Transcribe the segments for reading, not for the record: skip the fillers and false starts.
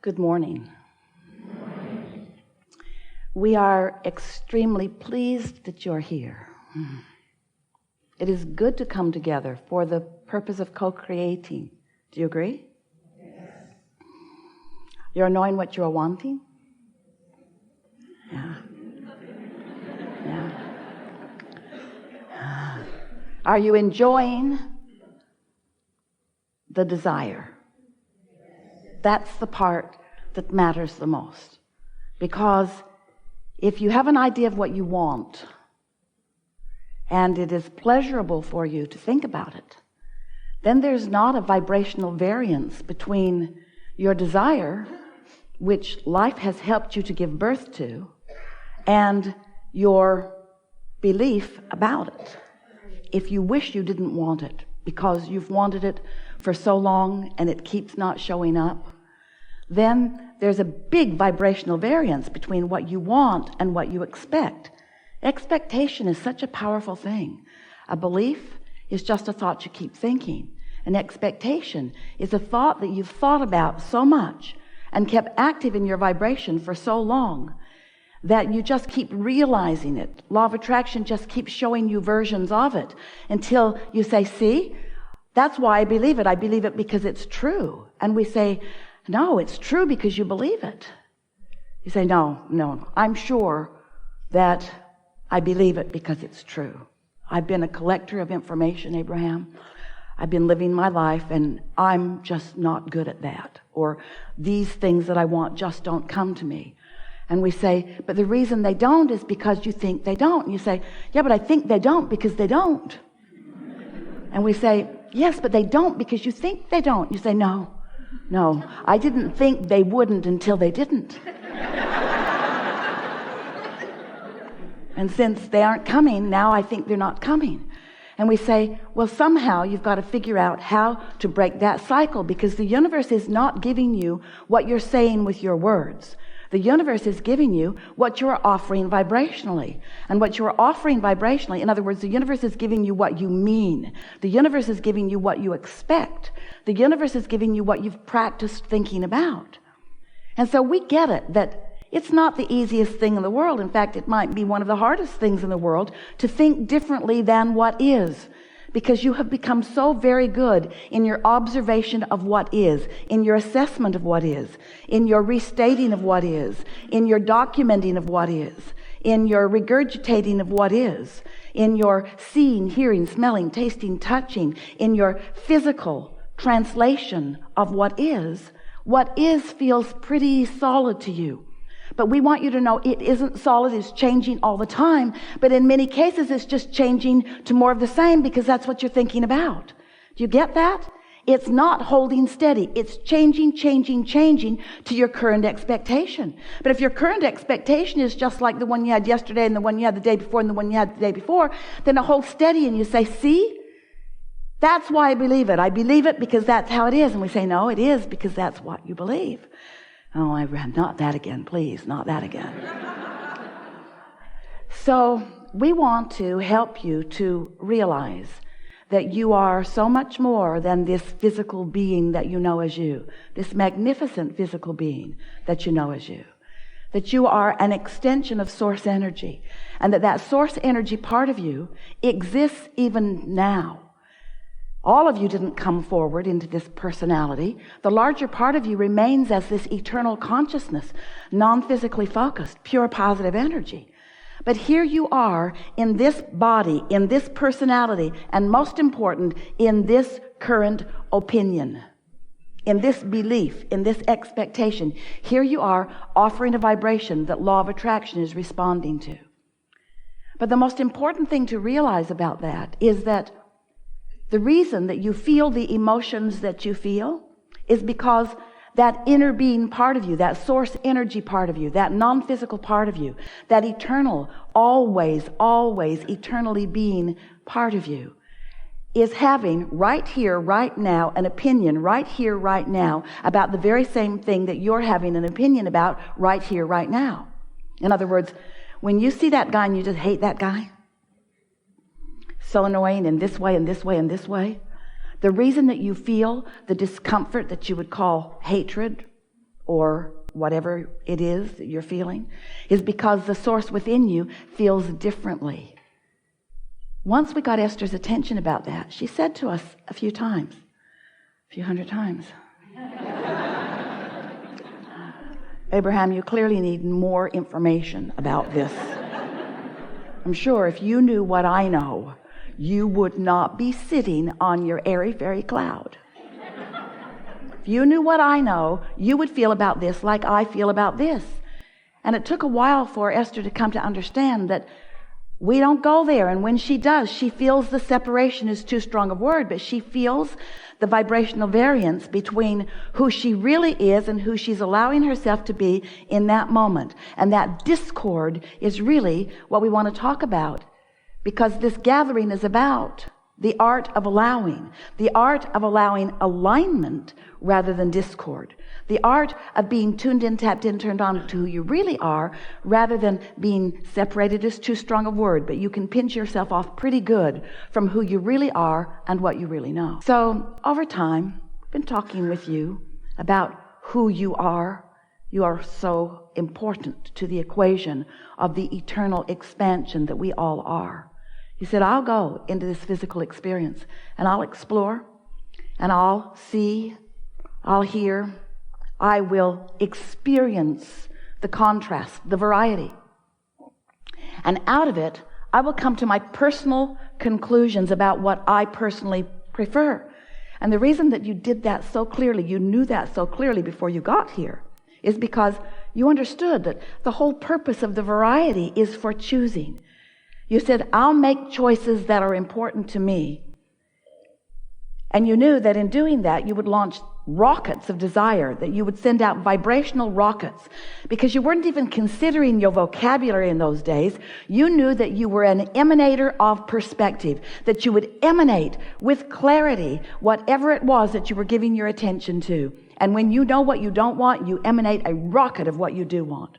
Good morning. We are extremely pleased that you're here. It is good to come together for the purpose of co-creating. Do you agree? Yes. You're knowing what you're wanting? Yeah. Are you enjoying the desire? That's the part that matters the most. Because if you have an idea of what you want, and it is pleasurable for you to think about it, then there's not a vibrational variance between your desire, which life has helped you to give birth to, and your belief about it. If you wish you didn't want it, because you've wanted it for so long and it keeps not showing up, then there's a big vibrational variance between what you want and what you expect. Expectation is such a powerful thing. A belief is just a thought you keep thinking. An expectation is a thought that you've thought about so much and kept active in your vibration for so long that you just keep realizing it. Law of attraction just keeps showing you versions of it until you say, see, that's why I believe it. I believe it because it's true. And we say, no, it's true because you believe it. You say, no, I'm sure that I believe it because it's true. I've been a collector of information, Abraham. I've been living my life and I'm just not good at that. Or these things that I want just don't come to me. And we say, but the reason they don't is because you think they don't. And you say, yeah, but I think they don't because they don't. And we say, yes, but they don't because you think they don't. You say, no, I didn't think they wouldn't until they didn't. And since they aren't coming, now I think they're not coming. And we say, well, somehow you've got to figure out how to break that cycle, because the universe is not giving you what you're saying with your words. The universe is giving you what you're offering vibrationally. And what you're offering vibrationally, in other words, the universe is giving you what you mean. The universe is giving you what you expect. The universe is giving you what you've practiced thinking about. And so we get it, that it's not the easiest thing in the world. In fact, it might be one of the hardest things in the world to think differently than what is. Because you have become so very good in your observation of what is, in your assessment of what is, in your restating of what is, in your documenting of what is, in your regurgitating of what is, in your seeing, hearing, smelling, tasting, touching, in your physical translation of what is feels pretty solid to you. But we want you to know it isn't solid, it's changing all the time. But in many cases, it's just changing to more of the same because that's what you're thinking about. Do you get that? It's not holding steady. It's changing to your current expectation. But if your current expectation is just like the one you had yesterday and the one you had the day before and the one you had the day before, then it holds steady and you say, see? That's why I believe it. I believe it because that's how it is. And we say, no, it is because that's what you believe. Oh, Abraham, not that again, please, not that again. So we want to help you to realize that you are so much more than this physical being that you know as you, this magnificent physical being that you know as you, that you are an extension of source energy, and that source energy part of you exists even now. All of you didn't come forward into this personality. The larger part of you remains as this eternal consciousness, non-physically focused, pure positive energy. But here you are in this body, in this personality, and most important, in this current opinion, in this belief, in this expectation. Here you are offering a vibration that law of attraction is responding to. But the most important thing to realize about that is that the reason that you feel the emotions that you feel is because that inner being part of you, that source energy part of you, that non-physical part of you, that eternal, always eternally being part of you is having right here, right now, an opinion right here, right now about the very same thing that you're having an opinion about right here, right now. In other words, when you see that guy and you just hate that guy, so annoying in this way and this way and this way, the reason that you feel the discomfort that you would call hatred or whatever it is that you're feeling, is because the source within you feels differently. Once we got Esther's attention about that, she said to us a few hundred times, Abraham, you clearly need more information about this. I'm sure if you knew what I know, you would not be sitting on your airy fairy cloud. If you knew what I know, you would feel about this like I feel about this. And it took a while for Esther to come to understand that we don't go there. And when she does, she feels the separation is too strong a word, but she feels the vibrational variance between who she really is and who she's allowing herself to be in that moment. And that discord is really what we want to talk about, because this gathering is about the art of allowing alignment rather than discord, the art of being tuned in, tapped in, turned on to who you really are, rather than being separated is too strong a word, but you can pinch yourself off pretty good from who you really are and what you really know. So over time, I've been talking with you about who you are. You are so important to the equation of the eternal expansion that we all are. He said, I'll go into this physical experience and I'll explore and I'll see, I'll hear, I will experience the contrast, the variety. And out of it, I will come to my personal conclusions about what I personally prefer. And the reason that you did that so clearly, you knew that so clearly before you got here, is because you understood that the whole purpose of the variety is for choosing. You said, I'll make choices that are important to me. And you knew that in doing that, you would launch rockets of desire, that you would send out vibrational rockets, because you weren't even considering your vocabulary in those days. You knew that you were an emanator of perspective, that you would emanate with clarity whatever it was that you were giving your attention to. And when you know what you don't want, you emanate a rocket of what you do want.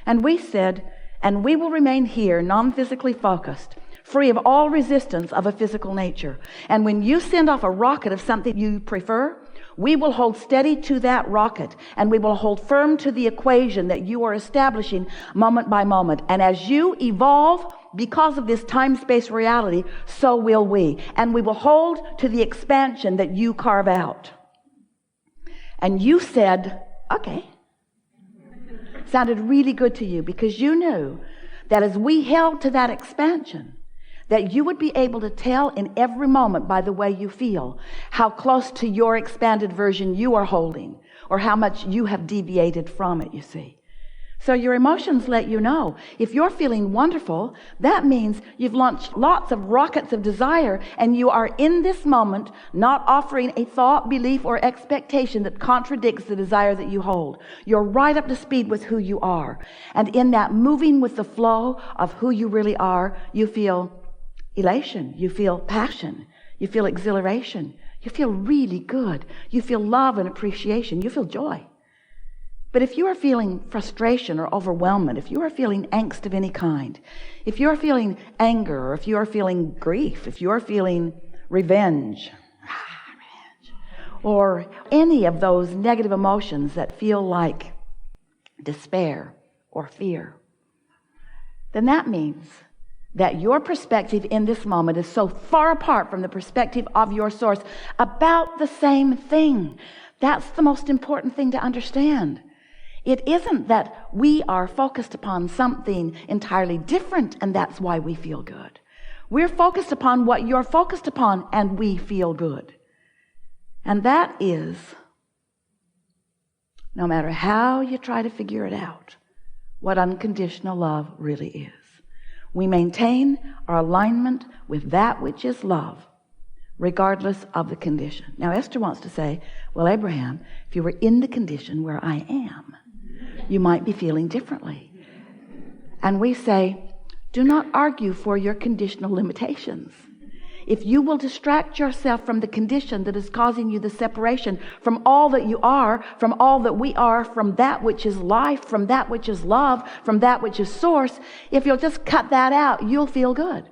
And we said, and we will remain here, non-physically focused, free of all resistance of a physical nature. And when you send off a rocket of something you prefer, we will hold steady to that rocket, and we will hold firm to the equation that you are establishing moment by moment. And as you evolve because of this time-space reality, so will we. And we will hold to the expansion that you carve out. And you said, okay. Sounded really good to you, because you knew that as we held to that expansion, that you would be able to tell in every moment by the way you feel how close to your expanded version you are holding, or how much you have deviated from it, you see. So your emotions let you know. If you're feeling wonderful, that means you've launched lots of rockets of desire, and you are in this moment not offering a thought, belief, or expectation that contradicts the desire that you hold. You're right up to speed with who you are. And in that moving with the flow of who you really are, you feel elation, you feel passion, you feel exhilaration, you feel really good, you feel love and appreciation, you feel joy. But if you are feeling frustration or overwhelmment, if you are feeling angst of any kind, if you are feeling anger, or if you are feeling grief, if you are feeling revenge, or any of those negative emotions that feel like despair or fear, then that means that your perspective in this moment is so far apart from the perspective of your source about the same thing. That's the most important thing to understand. It isn't that we are focused upon something entirely different and that's why we feel good. We're focused upon what you're focused upon and we feel good. And that is, no matter how you try to figure it out, what unconditional love really is. We maintain our alignment with that which is love, regardless of the condition. Now, Esther wants to say, well, Abraham, if you were in the condition where I am, you might be feeling differently. And we say, do not argue for your conditional limitations. If you will distract yourself from the condition that is causing you the separation from all that you are, from all that we are, from that which is life, from that which is love, from that which is source, if you'll just cut that out, you'll feel good.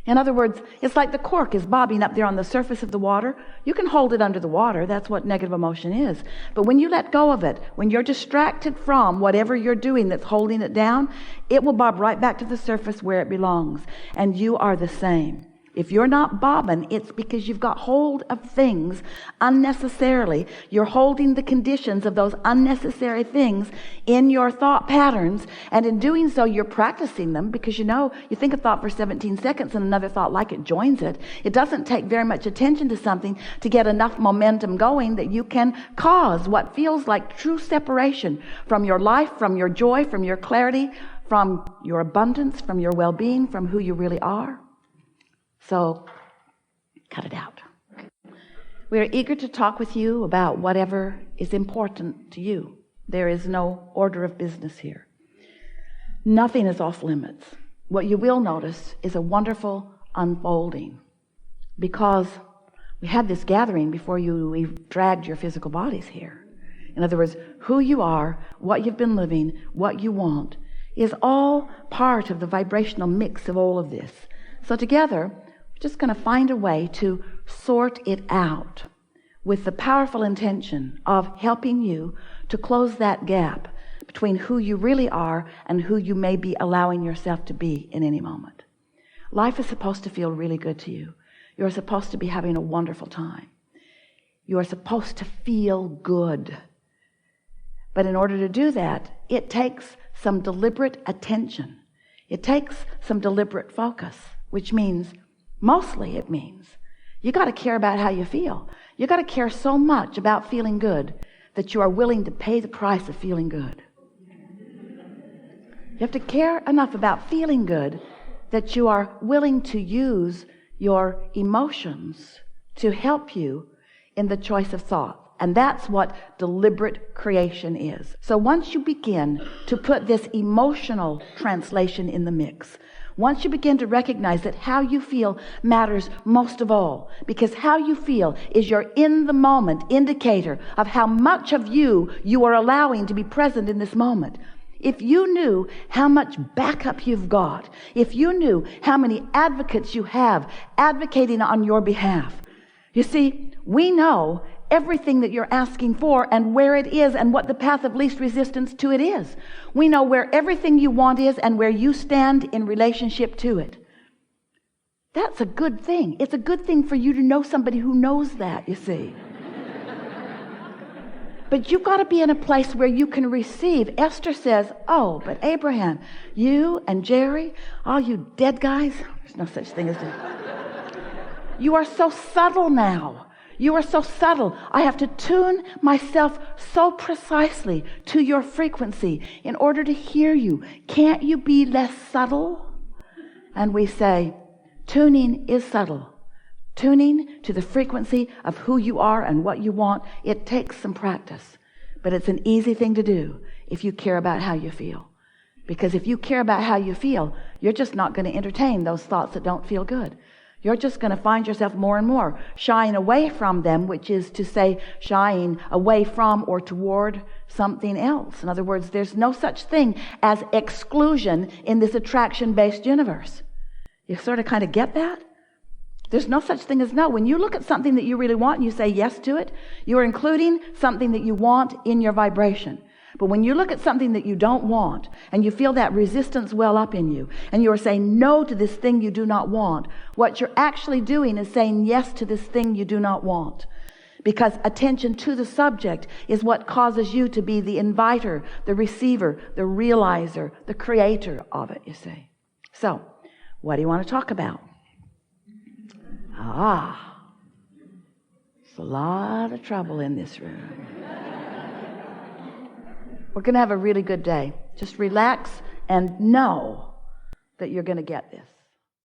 In other words, it's like the cork is bobbing up there on the surface of the water. You can hold it under the water. That's what negative emotion is. But when you let go of it, when you're distracted from whatever you're doing that's holding it down, it will bob right back to the surface where it belongs. And you are the same. If you're not bobbing, it's because you've got hold of things unnecessarily. You're holding the conditions of those unnecessary things in your thought patterns. And in doing so, you're practicing them because you think a thought for 17 seconds and another thought like it joins it. It doesn't take very much attention to something to get enough momentum going that you can cause what feels like true separation from your life, from your joy, from your clarity, from your abundance, from your well-being, from who you really are. So, cut it out. We are eager to talk with you about whatever is important to you. There is no order of business here. Nothing is off limits. What you will notice is a wonderful unfolding, because we had this gathering before we dragged your physical bodies here. In other words, who you are, what you've been living, what you want, is all part of the vibrational mix of all of this. So together, we're just going to find a way to sort it out with the powerful intention of helping you to close that gap between who you really are and who you may be allowing yourself to be in any moment. Life is supposed to feel really good to you. You're supposed to be having a wonderful time. You are supposed to feel good. But in order to do that, it takes some deliberate attention. It takes some deliberate focus, which means mostly it means you got to care about how you feel. You got to care so much about feeling good that you are willing to pay the price of feeling good. You have to care enough about feeling good that you are willing to use your emotions to help you in the choice of thought. And that's what deliberate creation is. So once you begin to put this emotional translation in the mix, once you begin to recognize that how you feel matters most of all, because how you feel is your in-the-moment indicator of how much of you are allowing to be present in this moment. If you knew how much backup you've got, if you knew how many advocates you have advocating on your behalf, you see, we know everything that you're asking for and where it is and what the path of least resistance to it is. We know where everything you want is and where you stand in relationship to it. That's a good thing. It's a good thing for you to know somebody who knows that, you see. But you've got to be in a place where you can receive. Esther says, oh, but Abraham, you and Jerry, all you dead guys, there's no such thing as dead. You are so subtle now. You are so subtle. I have to tune myself so precisely to your frequency in order to hear you. Can't you be less subtle? And we say, tuning is subtle. Tuning to the frequency of who you are and what you want, it takes some practice. But it's an easy thing to do if you care about how you feel. Because if you care about how you feel, you're just not going to entertain those thoughts that don't feel good. You're just going to find yourself more and more shying away from them, which is to say shying away from or toward something else. In other words, there's no such thing as exclusion in this attraction-based universe. You sort of kind of get that? There's no such thing as no. When you look at something that you really want and you say yes to it, you are including something that you want in your vibration. But when you look at something that you don't want and you feel that resistance well up in you and you are saying no to this thing you do not want, what you're actually doing is saying yes to this thing you do not want. Because attention to the subject is what causes you to be the inviter, the receiver, the realizer, the creator of it, you see. So, what do you want to talk about? There's a lot of trouble in this room. We're going to have a really good day. Just relax and know that you're going to get this.